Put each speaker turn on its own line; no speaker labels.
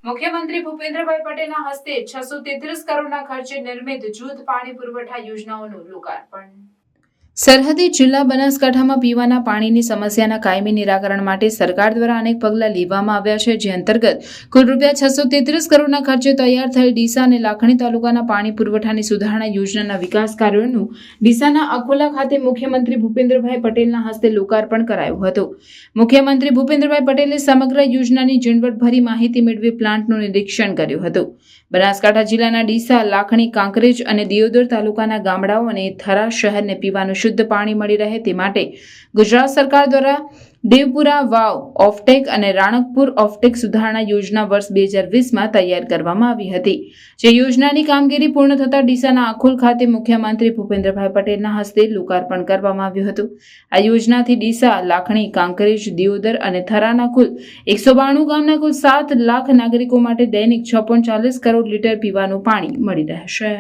મુખ્યમંત્રી ભૂપેન્દ્રભાઈ પટેલના હસ્તે 633 કરોડના ખર્ચે નિર્મિત જૂથ પાણી પુરવઠા યોજનાઓનું લોકાર્પણ। સરહદી જિલ્લા બનાસકાંઠામાં પીવાના પાણીની સમસ્યાના કાયમી નિરાકરણ માટે સરકાર દ્વારા અનેક પગલાં લેવામાં આવ્યા છે, જે અંતર્ગત કુલ ₹633 કરોડના ખર્ચે તૈયાર થયેલ ડીસા અને લાખણી તાલુકાના પાણી પુરવઠાની સુધારણા યોજનાના વિકાસ કાર્યોનું ડીસાના અકોલા ખાતે મુખ્યમંત્રી ભૂપેન્દ્રભાઈ પટેલના હસ્તે લોકાર્પણ કરાયું હતું। મુખ્યમંત્રી ભૂપેન્દ્રભાઈ પટેલે સમગ્ર યોજનાની ઝીણવટભરી માહિતી મેળવી પ્લાન્ટનું નિરીક્ષણ કર્યું હતું। બનાસકાંઠા જિલ્લાના ડીસા, લાખણી, કાંકરેજ અને દિયોદર તાલુકાના ગામડાઓ અને થરા શહેરને પીવાનું શુદ્ધ પાણી મળી રહે તે માટે ગુજરાત સરકાર દ્વારા દેવપુરા વાવ ઓફટેક અને રાણકપુર ઓફટેક સુધારણા યોજના વર્ષ 2020માં તૈયાર કરવામાં આવી હતી, જે યોજનાની કામગીરી પૂર્ણ થતાં ડીસાના અખોલ ખાતે મુખ્યમંત્રી ભૂપેન્દ્રભાઈ પટેલના હસ્તે લોકાર્પણ કરવામાં આવ્યું હતું। આ યોજનાથી ડીસા, લાખણી, કાંકરેજ, દિયોદર અને થરાના કુલ 192 ગામના કુલ 7 લાખ નાગરિકો માટે દૈનિક 6.40 કરોડ લીટર પીવાનું પાણી મળી રહેશે।